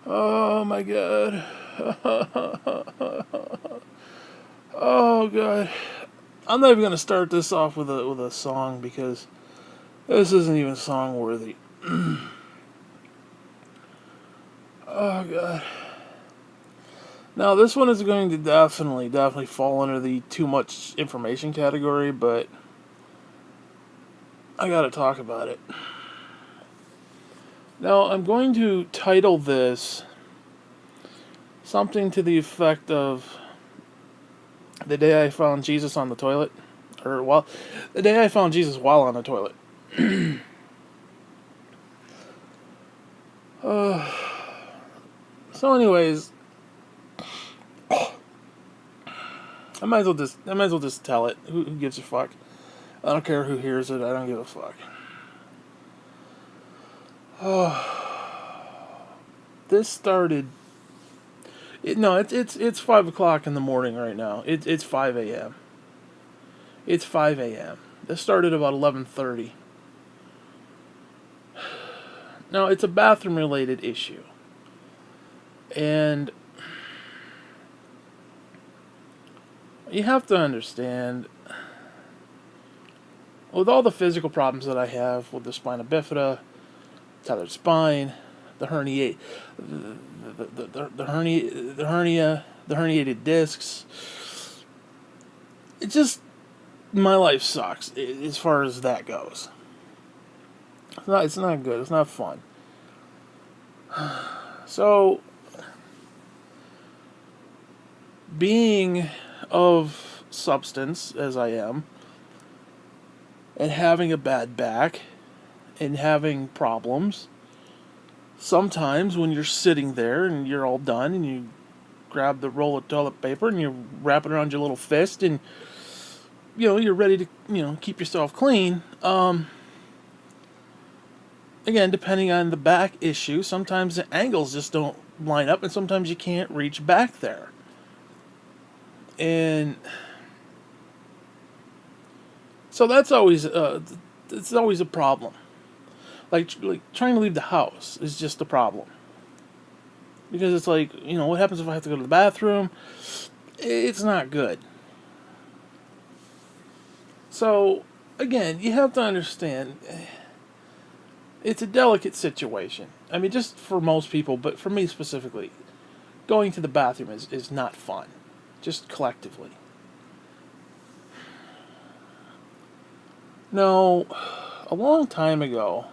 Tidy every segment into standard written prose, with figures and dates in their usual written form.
Oh my god. Oh god. I'm not even gonna start this off with a song because this isn't even song worthy. Oh god. Now this one is going to definitely fall under the too much information category, but I gotta talk about it. Now I'm going to title this something to the effect of "The Day I Found Jesus on the Toilet," or well, "The Day I Found Jesus While on the Toilet." uh, anyways, I might as well just tell it. Who gives a fuck? I don't care who hears it. I don't give a fuck. This started. No, it's 5 o'clock in the morning right now. It's 5 a.m. It's 5 a.m. This started about 11:30. Now it's a bathroom related issue, and you have to understand, with all the physical problems that I have with the spina bifida, tethered spine, the hernia, the herniated discs. It just my life sucks as far as that goes. It's not good. It's not fun. So, being of substance as I am, and having a bad back, and having problems, sometimes when you're sitting there and you're all done and you grab the roll of toilet paper and you wrap it around your little fist and you're ready to keep yourself clean. Again, depending on the back issue, sometimes the angles just don't line up and sometimes you can't reach back there. And so that's always it's always a problem. Like trying to leave the house is just a problem. Because it's like, what happens if I have to go to the bathroom? It's not good. So, again, you have to understand, it's a delicate situation. I mean, just for most people, but for me specifically, going to the bathroom is not fun. Just collectively. Now, a long time ago,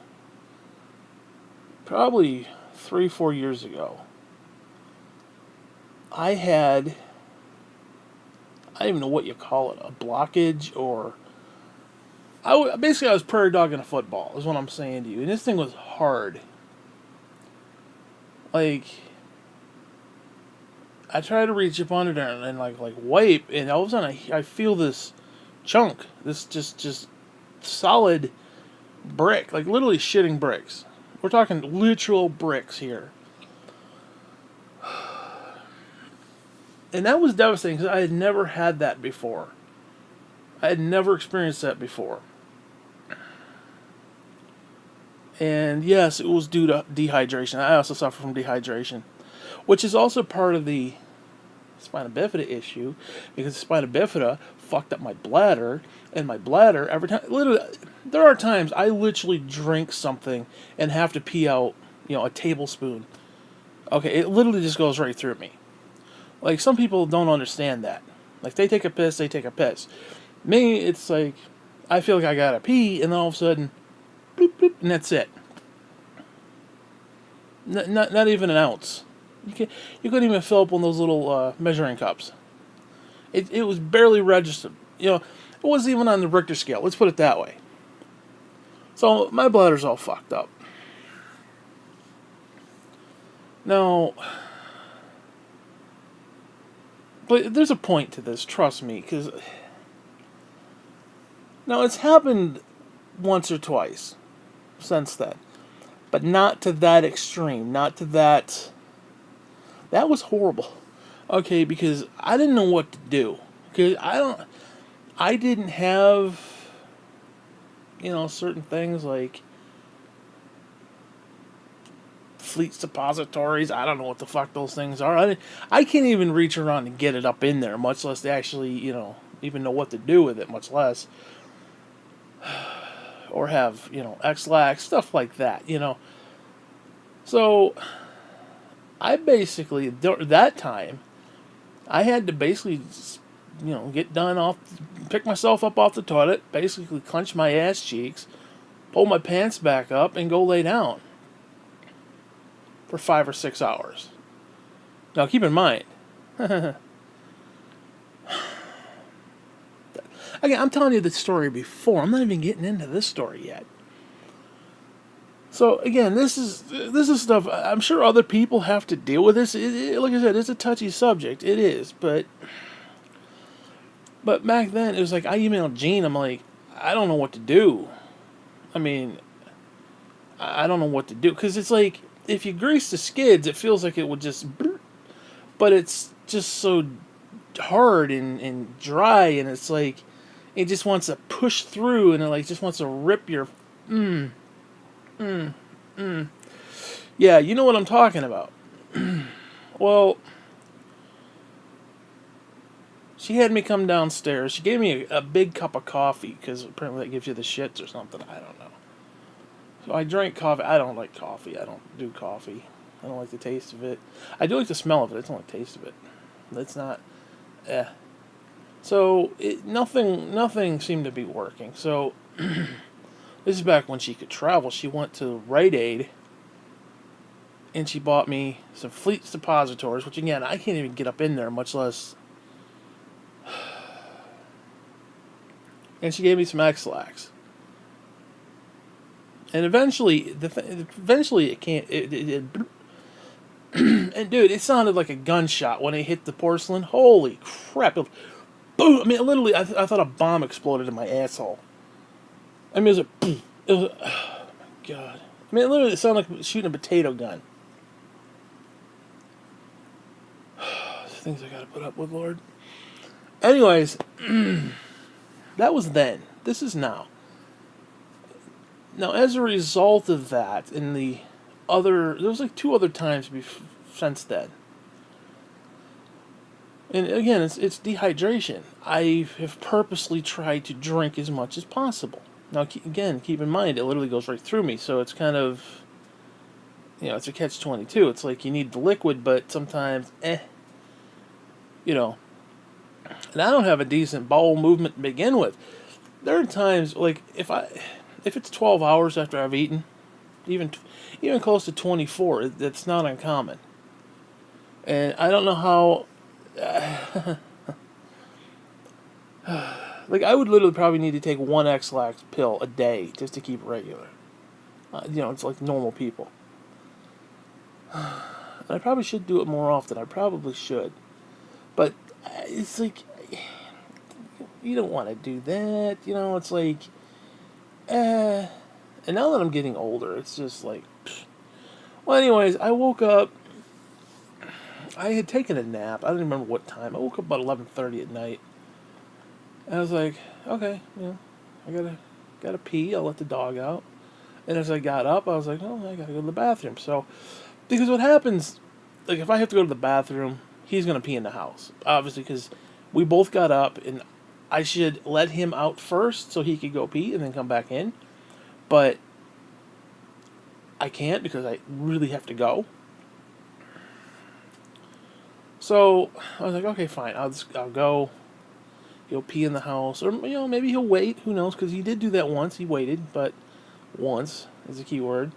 probably 3-4 years ago, I don't even know what you call it, a blockage or basically I was prairie dogging a football is what I'm saying to you, and this thing was hard. Like I try to reach up under there and like wipe, and all of a sudden I feel this chunk, this just solid brick, like literally shitting bricks. We're talking literal bricks here. And that was devastating because I had never had that before. I had never experienced that before. And yes, it was due to dehydration. I also suffer from dehydration, which is also part of the spina bifida issue, because the spina bifida fucked up my bladder, and my bladder, every time, literally, there are times I literally drink something and have to pee out, a tablespoon. Okay, it literally just goes right through me. Like, some people don't understand that. Like, they take a piss, they take a piss. Me, it's like, I feel like I gotta pee, and then all of a sudden, bloop, bloop, and that's it. Not even an ounce. You couldn't even fill up one of those little measuring cups. It was barely registered. It wasn't even on the Richter scale. Let's put it that way. So my bladder's all fucked up. Now, but there's a point to this. Trust me, because now it's happened once or twice since then, but not to that extreme. Not to that. That was horrible. Okay, because I didn't know what to do. Because I didn't have, certain things like fleet suppositories. I don't know what the fuck those things are. I can't even reach around and get it up in there, much less actually, even know what to do with it, much less. Or have, Ex-lax, stuff like that. So, I basically, that time, I had to basically, get done pick myself up off the toilet, basically clench my ass cheeks, pull my pants back up, and go lay down for 5 or 6 hours. Now, keep in mind, again, I'm telling you the story before. I'm not even getting into this story yet. So again, this is stuff I'm sure other people have to deal with. This, like I said, it's a touchy subject. It is, but back then it was like I emailed Gene. I'm like, I don't know what to do. I mean, I don't know what to do because it's like if you grease the skids, it feels like it would just, but it's just so hard and dry, and it's like it just wants to push through, and it like just wants to rip your. Yeah, you know what I'm talking about. Well, she had me come downstairs. She gave me a big cup of coffee because apparently that gives you the shits or something. I don't know. So I drank coffee. I don't like coffee. I don't do coffee. I don't like the taste of it. I do like the smell of it. I don't like the taste of it. It's not. So nothing seemed to be working. So this is back when she could travel. She went to Rite Aid, and she bought me some Fleet suppositories, which again I can't even get up in there, much less. And she gave me some Ex-lax. And eventually it can't. And dude, it sounded like a gunshot when it hit the porcelain. Holy crap! It, boom! I mean, literally, I thought a bomb exploded in my asshole. I mean, it was a. It was. Oh my god! I mean, it sounded like shooting a potato gun. Things I gotta put up with, Lord. Anyways, that was then. This is now. Now, as a result of that, there was like 2 other times since then. And again, it's dehydration. I have purposely tried to drink as much as possible. Now, again, keep in mind, it literally goes right through me, so it's kind of, it's a catch-22. It's like you need the liquid, but sometimes, And I don't have a decent bowel movement to begin with. There are times, like, if it's 12 hours after I've eaten, even close to 24, it's not uncommon. And I don't know how. Like, I would literally probably need to take 1 Ex-lax pill a day just to keep it regular. It's like normal people. And I probably should do it more often. I probably should. But it's like, you don't want to do that. It's like, and now that I'm getting older, it's just like, pfft. Well, anyways, I woke up. I had taken a nap. I don't remember what time. I woke up about 11:30 at night. And I was like, okay, I gotta pee. I'll let the dog out. And as I got up, I was like, oh, I gotta go to the bathroom. So, because what happens, like, if I have to go to the bathroom, he's gonna pee in the house, obviously, because we both got up, and I should let him out first so he could go pee and then come back in. But I can't because I really have to go. So I was like, okay, fine. I'll go. He'll pee in the house, or maybe he'll wait. Who knows? Because he did do that once. He waited, but once is a key word.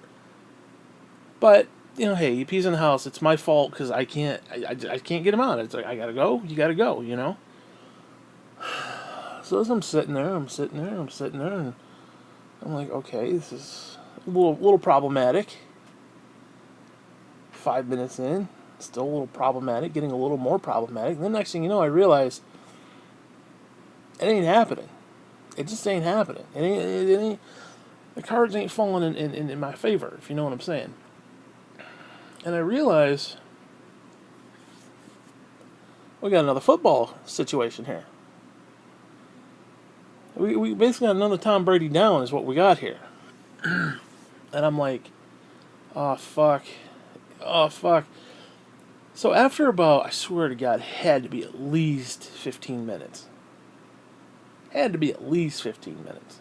But hey, he pees in the house. It's my fault because I can't. I can't get him out. It's like I gotta go. You gotta go. So as I'm sitting there, and I'm like, okay, this is a little problematic. 5 minutes in, still a little problematic, getting a little more problematic. And then next thing you know, I realize it ain't happening. It just ain't happening. It ain't. The cards ain't falling in my favor, if you know what I'm saying. And I realize we got another football situation here. We basically got another Tom Brady down is what we got here. And I'm like, oh, fuck. oh, fuck. So after about, I swear to God, had to be at least 15 minutes. Had to be at least 15 minutes.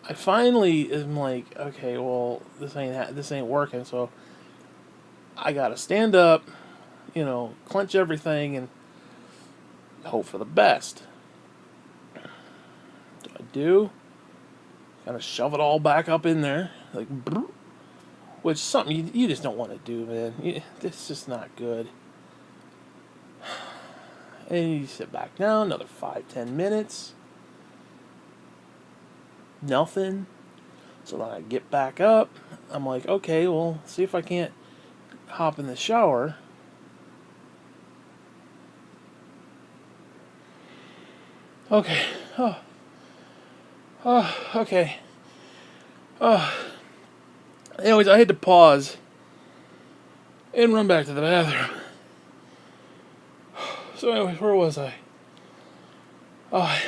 I finally am like, okay, well, this ain't working, so I gotta stand up, clench everything and hope for the best. I do. Kind of shove it all back up in there, like, which is something you just don't want to do, man. It's just not good. And you sit back down, another 5-10 minutes. Nothing. So then I get back up. I'm like, okay, well, see if I can't hop in the shower. Okay. Okay. Anyways, I had to pause and run back to the bathroom. So anyways, where was I? Oh,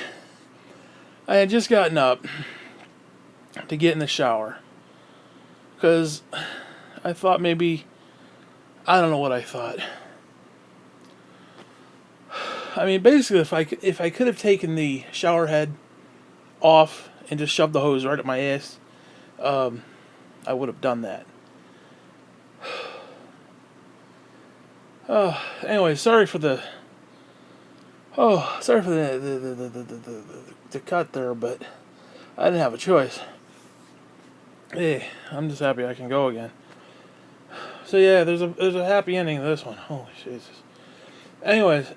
I had just gotten up to get in the shower. Because I thought maybe, I don't know what I thought. I mean, basically, if I could have taken the shower head off and just shoved the hose right up my ass, I would have done that. Anyway, sorry for the the cut there, but I didn't have a choice. Hey, I'm just happy I can go again. So yeah, there's a happy ending to this one. Holy Jesus. Anyways,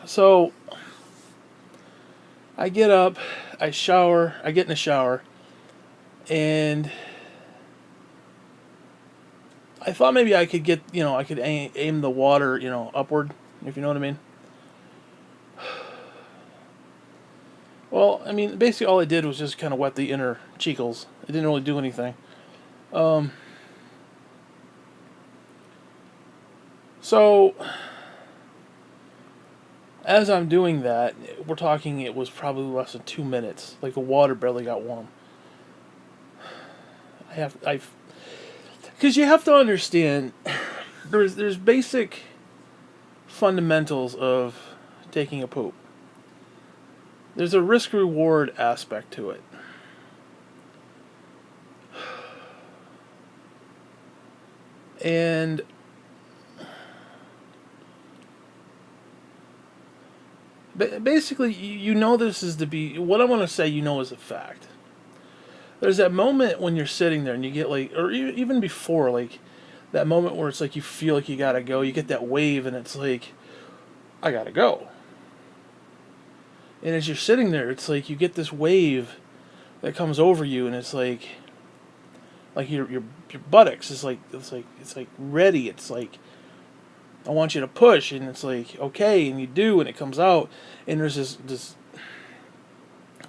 so I get up, I shower, I get in the shower, and I thought maybe I could get, I could aim the water, upward, if you know what I mean. Well, I mean, basically all I did was just kind of wet the inner cheekles. It didn't really do anything. So, as I'm doing that, we're talking it was probably less than 2 minutes. Like the water barely got warm. Because you have to understand, there's basic fundamentals of taking a poop. There's a risk-reward aspect to it. And basically, this is what I want to say, is a fact. There's that moment when you're sitting there and you get like, or even before, like, that moment where it's like you feel like you gotta go. You get that wave and it's like, I gotta go. And as you're sitting there, it's like you get this wave that comes over you, and it's like your buttocks is like it's like ready. It's like, I want you to push, and it's like, okay, and you do, and it comes out, and there's this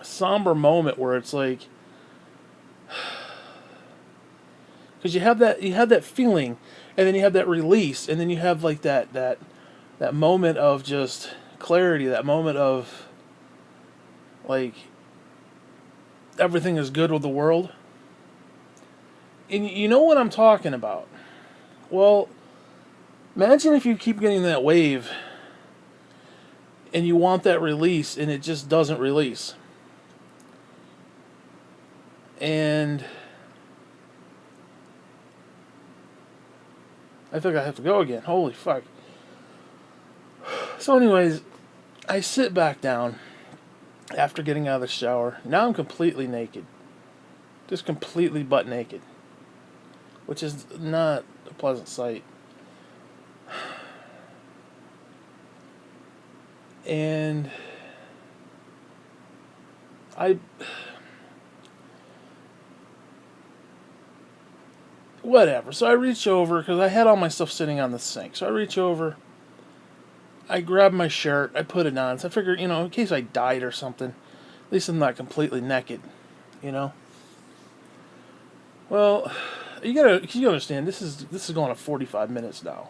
somber moment where it's like, because you have that feeling, and then you have that release, and then you have like that moment of just clarity, that moment of like everything is good with the world. And you know what I'm talking about. Well, imagine if you keep getting that wave and you want that release and it just doesn't release. And I think I have to go again. Holy fuck. So anyways, I sit back down after getting out of the shower. Now I'm completely naked. Just completely butt naked. Which is not a pleasant sight. And whatever. So I reach over, because I had all my stuff sitting on the sink. So I reach over, I grab my shirt, I put it on. So I figured, in case I died or something, at least I'm not completely naked, Well, you understand, this is going on 45 minutes now.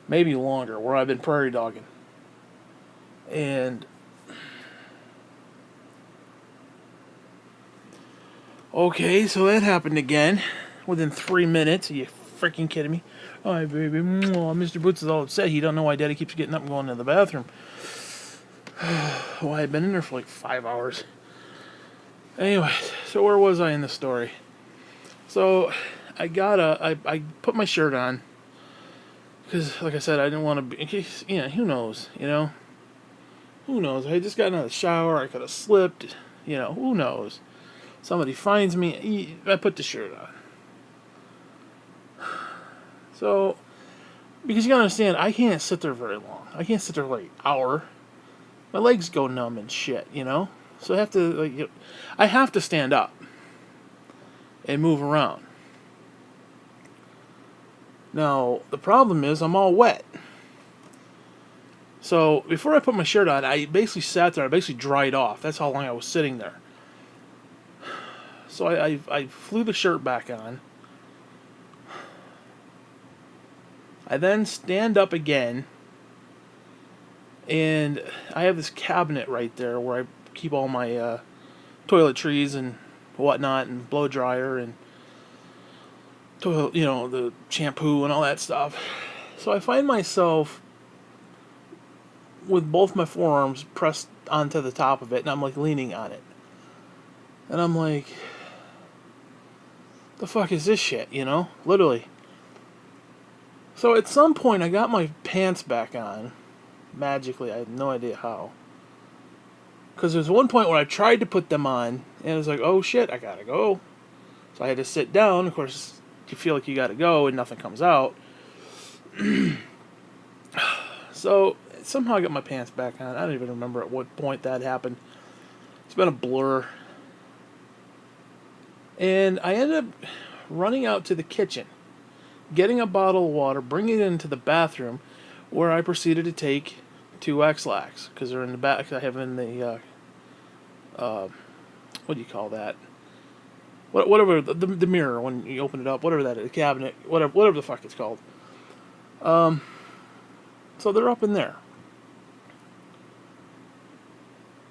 Maybe longer, where I've been prairie dogging. And okay, so that happened again. within 3 minutes. Are you freaking kidding me? Hi, baby. Mr. Boots is all upset. He don't know why Daddy keeps getting up and going to the bathroom. Well, I had been in there for like 5 hours. Anyway, so where was I in the story? So I put my shirt on because, like I said, I didn't want to be. In case, who knows? Who knows? I just got out of the shower. I could have slipped. Who knows? Somebody finds me. I put the shirt on. So, because you gotta understand, I can't sit there very long. I can't sit there like an hour. My legs go numb and shit. So I have to stand up and move around. Now, the problem is I'm all wet. So, before I put my shirt on, I basically sat there. I basically dried off. That's how long I was sitting there. So, I flew the shirt back on. I then stand up again. And I have this cabinet right there where I keep all my toiletries and whatnot, and blow dryer and the shampoo and all that stuff. So I find myself with both my forearms pressed onto the top of it, and I'm like leaning on it. And I'm like, the fuck is this shit, Literally. So at some point I got my pants back on. Magically, I have no idea how. Because there was one point where I tried to put them on, and it was like, oh shit, I gotta go. So I had to sit down. Of course, you feel like you gotta go, and nothing comes out. So somehow I got my pants back on. I don't even remember at what point that happened. It's been a blur. And I ended up running out to the kitchen, getting a bottle of water, bringing it into the bathroom, where I proceeded to take 2 Ex-lax, because they're in the back. I have in the what do you call that? Whatever the mirror when you open it up, whatever that is, the cabinet, whatever the fuck it's called. So they're up in there.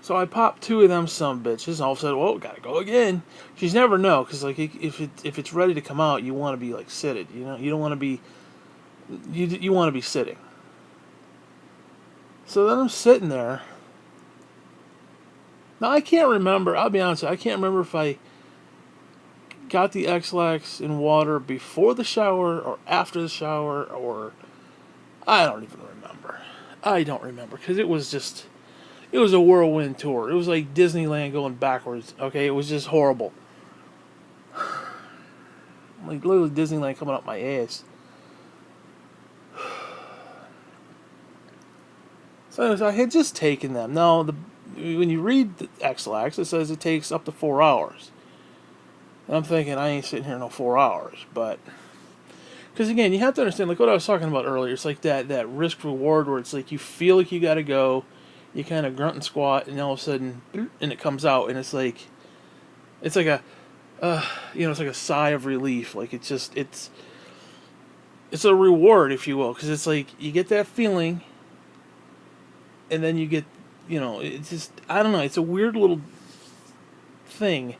So I popped 2 of them some bitches, and all of a sudden, whoa, gotta go again. You never know, because like if it's ready to come out, you want to be like seated. You don't want to be. You want to be sitting. So then I'm sitting there. Now I can't remember. I'll be honest with you, I can't remember if I got the Ex-lax in water before the shower or after the shower, or I don't even remember. I don't remember, because it was a whirlwind tour. It was like Disneyland going backwards. Okay, it was just horrible. Like literally Disneyland coming up my ass. So anyways, I had just taken them. Now, when you read the Ex-lax, it says it takes up to 4 hours. And I'm thinking, I ain't sitting here no 4 hours. But, because again, you have to understand, like what I was talking about earlier, it's like that risk-reward where it's like you feel like you gotta go, you kind of grunt and squat, and all of a sudden, and it comes out, and it's like a, it's like a sigh of relief. Like it's a reward, if you will, because it's like you get that feeling, and then you get, it's just, I don't know, it's a weird little thing.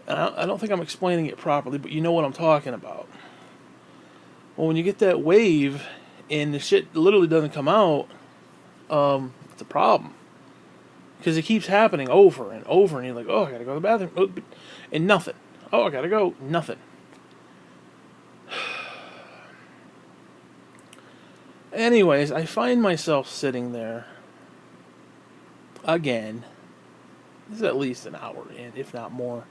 And I don't think I'm explaining it properly, but you know what I'm talking about. Well, when you get that wave, and the shit literally doesn't come out, it's a problem. Because it keeps happening over and over, and you're like, oh, I gotta go to the bathroom, and nothing. Oh, I gotta go, nothing. Anyways, I find myself sitting there again. This is at least an hour in, if not more.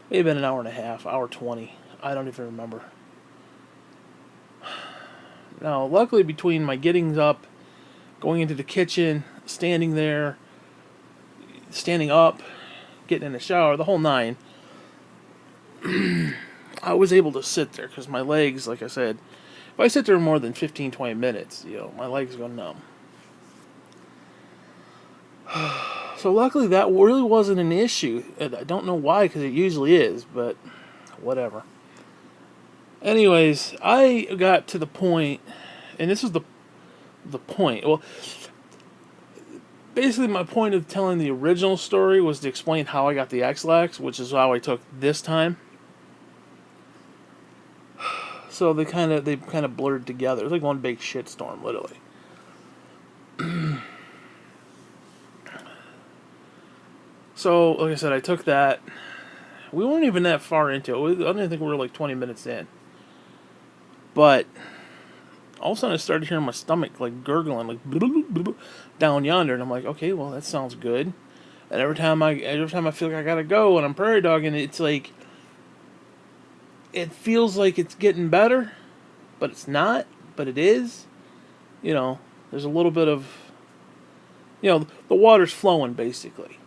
Maybe been an hour and a half, hour 20. I don't even remember. Now, luckily, between my getting up, going into the kitchen, standing there, standing up, getting in the shower, the whole 9, I was able to sit there because my legs, like I said, if I sit there more than 15, 20 minutes, my legs go numb. So luckily that really wasn't an issue. I don't know why, because it usually is, but whatever. Anyways, I got to the point, and this is the point. Well, basically my point of telling the original story was to explain how I got the Ex-lax, which is how I took this time. So they kind of blurred together. It's like one big shitstorm, literally. So, like I said, I took that. We weren't even that far into it. I don't think we were like 20 minutes in. But all of a sudden I started hearing my stomach like gurgling, like blah, blah, blah, blah, down yonder, and I'm like, okay, well that sounds good. And every time I feel like I gotta go and I'm prairie dogging, it's like it feels like it's getting better, but it's not. But it is. There's a little bit of, the water's flowing basically.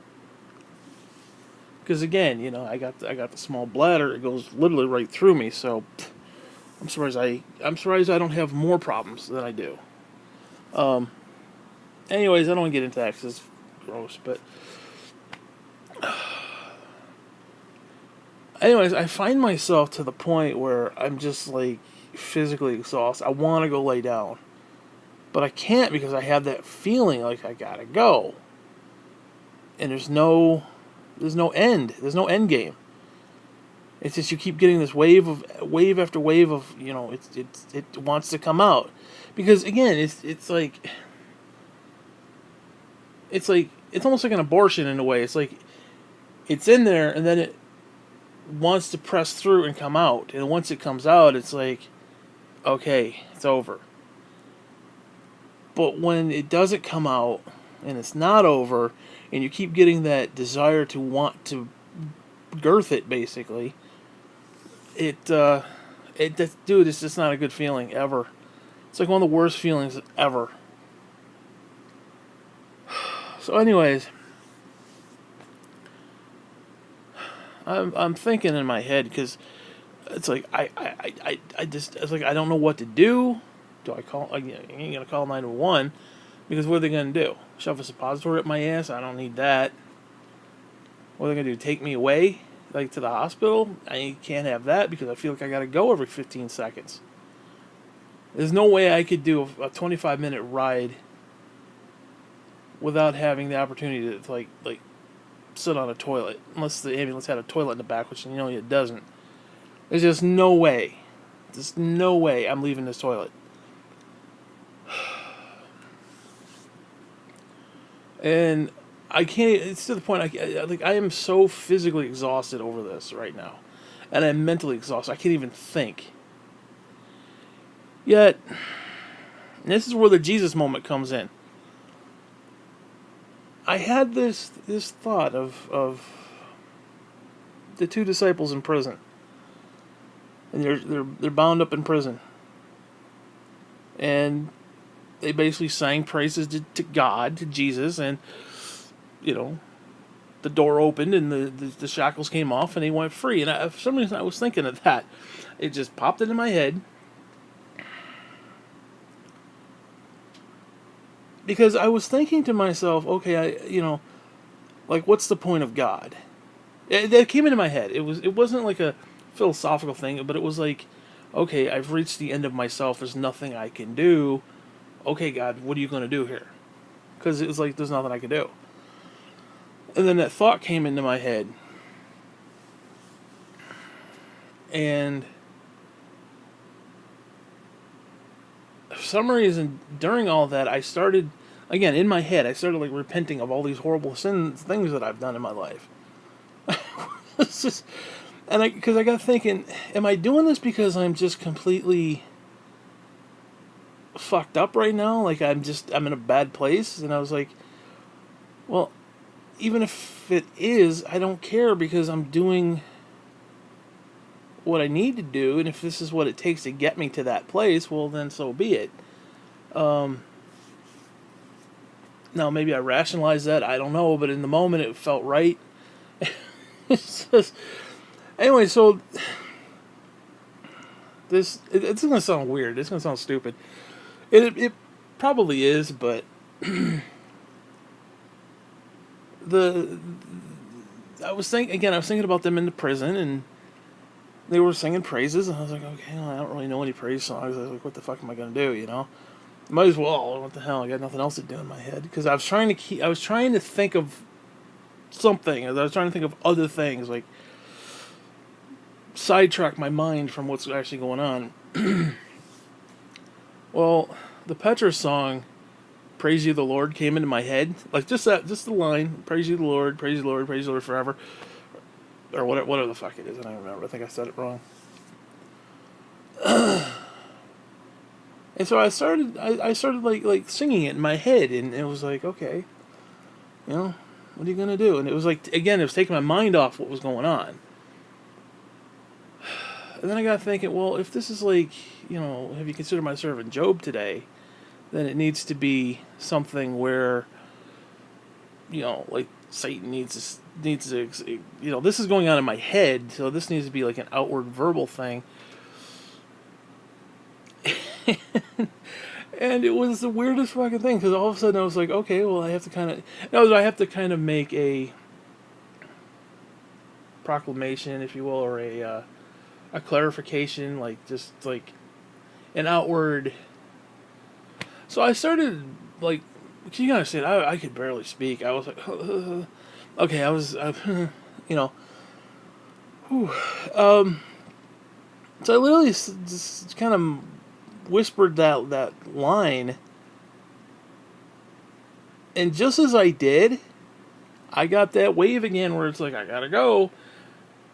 Because again, I got the small bladder. It goes literally right through me. So I'm surprised I don't have more problems than I do. Anyways, I don't want to get into that because it's gross. But anyways, I find myself to the point where I'm just like physically exhausted. I want to go lay down, but I can't because I have that feeling like I gotta go. And there's no end. There's no end game. It's just you keep getting this wave after wave of it wants to come out, because again it's almost like an abortion in a way. It's like it's in there and then it wants to press through and come out, and once it comes out, it's like, okay, it's over. But when it doesn't come out and it's not over, and you keep getting that desire to want to girth it, basically, dude, it's just not a good feeling ever. It's like one of the worst feelings ever. So, anyways, I'm thinking in my head because it's like it's like I don't know what to do. Do I call? I ain't gonna call 911 because what are they gonna do? Shove a suppository up my ass? I don't need that. What are they gonna do? Take me away, like to the hospital? I can't have that because I feel like I gotta go every 15 seconds. There's no way I could do a 25-minute ride without having the opportunity to like sit on a toilet, unless the ambulance had a toilet in the back, which it doesn't. There's just no way. There's no way I'm leaving this toilet. And I can't. It's to the point I am so physically exhausted over this right now, and I'm mentally exhausted. I can't even think. Yet, this is where the Jesus moment comes in. I had this thought of the two disciples in prison, and they're bound up in prison, and they basically sang praises to God, to Jesus, and the door opened and the shackles came off and they went free. And for some reason I was thinking of that. It just popped into my head. Because I was thinking to myself, okay, like what's the point of God? That came into my head. It wasn't like a philosophical thing, but it was like, okay, I've reached the end of myself. There's nothing I can do. Okay, God, what are you going to do here? Because it was like there's nothing I can do. And then that thought came into my head. And for some reason, during all that, I started, again, in my head, I started like repenting of all these horrible things that I've done in my life. It's just, because I got thinking, am I doing this because I'm just completely fucked up right now? Like I'm in a bad place? And I was like, well, even if it is, I don't care because I'm doing what I need to do, and if this is what it takes to get me to that place, well then so be it. Now maybe I rationalized that, I don't know, but in the moment it felt right. Anyway, so it's gonna sound weird. It's gonna sound stupid. It probably is, but I was thinking about them in the prison, and they were singing praises, and I was like, okay, well, I don't really know any praise songs. I was like, what the fuck am I gonna do? Might as well. What the hell? I got nothing else to do in my head because I was trying to think of something. I was trying to think of other things, like sidetrack my mind from what's actually going on. Well, the Petra song, "Praise You the Lord," came into my head. Like just the line, "Praise you the Lord, praise you the Lord, praise the Lord forever," or whatever the fuck it is. I don't remember. I think I said it wrong. And so I started like singing it in my head, and it was like, okay, you know, what are you gonna do? And it was like, again, it was taking my mind off what was going on. And then I got thinking, well, if this is like, have you considered my servant Job today? Then it needs to be something where, like Satan needs to, this is going on in my head, so this needs to be like an outward verbal thing. And it was the weirdest fucking thing, because all of a sudden I was like, okay, well, I have to kind of make a proclamation, if you will, or a clarification, like just like an outward. So I started like, you gotta say, I could barely speak. I was like, okay, you know, whew. So I literally just kind of whispered that line, and just as I did, I got that wave again where it's like, I gotta go,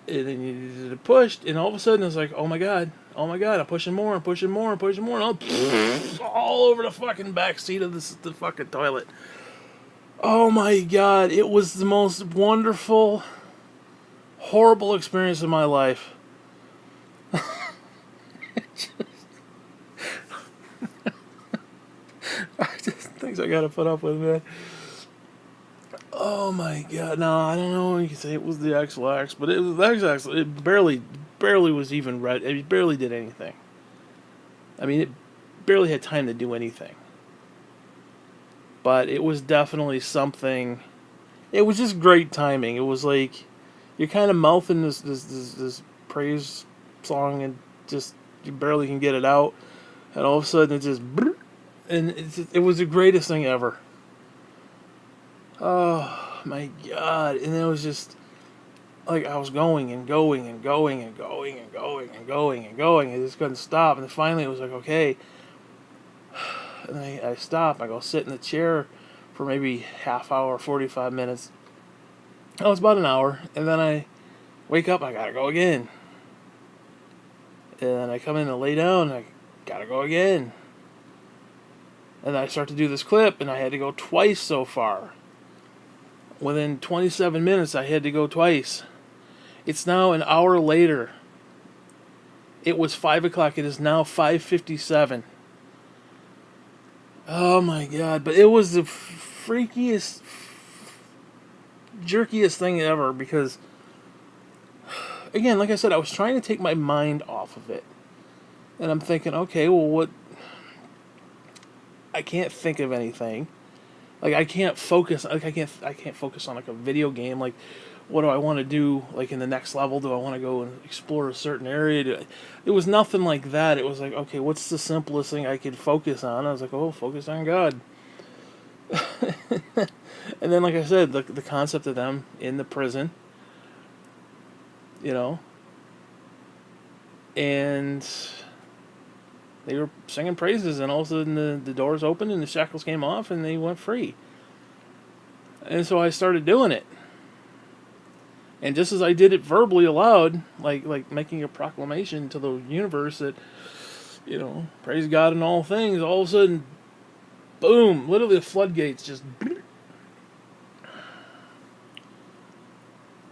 and then you pushed, and all of a sudden it's like, oh my god, I'm pushing more, and all over the fucking back seat of the fucking toilet. Oh my god, it was the most wonderful, horrible experience of my life. Things I gotta put up with, man. Oh my god! No, I don't know. You can say it was the Ex-lax, but it was the Ex-lax. It barely was even red. It barely did anything. I mean, it barely had time to do anything. But it was definitely something. It was just great timing. It was like you're kind of mouthing this praise song, and just you barely can get it out, and all of a sudden it just, and it was the greatest thing ever. Oh my god! And it was just like I was going and going and going and going and going and going and going. I just couldn't stop. And then finally it was like, okay. And I stop. I go sit in the chair for maybe half hour, 45 minutes. Oh, it's about an hour. And then I wake up. I gotta go again. And then I come in and lay down. And I gotta go again. And I start to do this clip, and I had to go twice so far. Within 27 minutes, I had to go twice. It's now an hour later. It was 5 o'clock. It is now 5:57. Oh my god. But it was the freakiest, jerkiest thing ever, because, again, like I said, I was trying to take my mind off of it. And I'm thinking, okay, well, what... I can't think of anything. Like, I can't focus. Like, I can't focus on like a video game. Like, what do I want to do? Like in the next level, do I want to go and explore a certain area? It was nothing like that. It was like, okay, what's the simplest thing I could focus on? I was like, oh, focus on God. And then, like I said, the concept of them in the prison, and they were singing praises, and all of a sudden the doors opened and the shackles came off and they went free. And so I started doing it. And just as I did it verbally aloud, like making a proclamation to the universe that, praise God in all things, all of a sudden, boom, literally the floodgates just...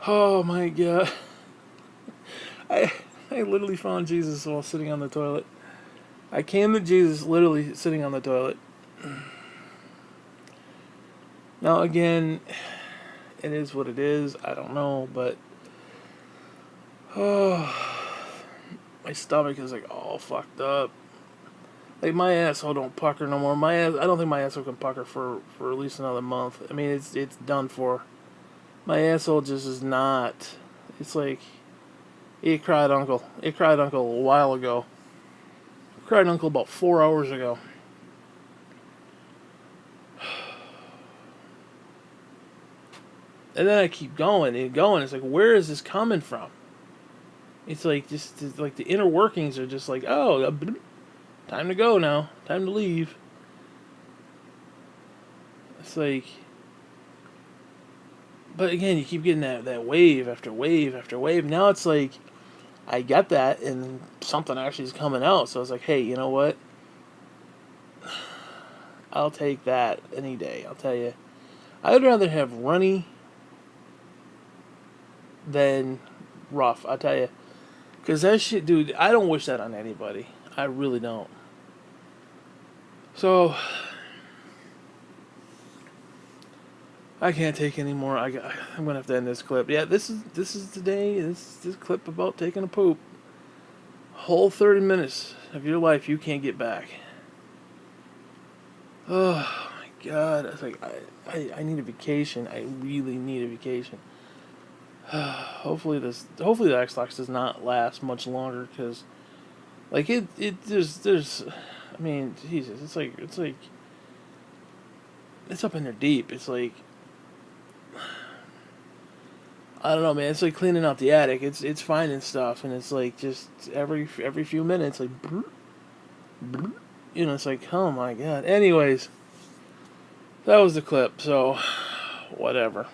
Oh my god. I literally found Jesus while sitting on the toilet. I came to Jesus literally sitting on the toilet. Now, again, it is what it is. I don't know, but... Oh, my stomach is like all fucked up. Like, my asshole don't pucker no more. I don't think my asshole can pucker for at least another month. I mean, it's done for. My asshole just is not. It's like... It cried uncle. It cried uncle a while ago. Cried uncle about 4 hours ago. And then I keep going and going. It's like, where is this coming from? It's like just like the inner workings are just like, oh, time to go now, time to leave. It's like, but again, you keep getting that wave after wave after wave. Now it's like, I get that, and something actually is coming out. So I was like, hey, you know what? I'll take that any day. I'll tell you. I'd rather have runny than rough. I'll tell you. Because that shit, dude, I don't wish that on anybody. I really don't. So, I can't take any more. I'm gonna have to end this clip. Yeah, this is today. This clip about taking a poop. Whole 30 minutes of your life you can't get back. Oh my god! It's like I need a vacation. I really need a vacation. Hopefully the X-lax does not last much longer, because like there's I mean, Jesus, it's like it's up in there deep. It's like, I don't know, man. It's like cleaning out the attic. It's finding stuff, and it's like just every few minutes, like, it's like, oh my god. Anyways, that was the clip. So, whatever.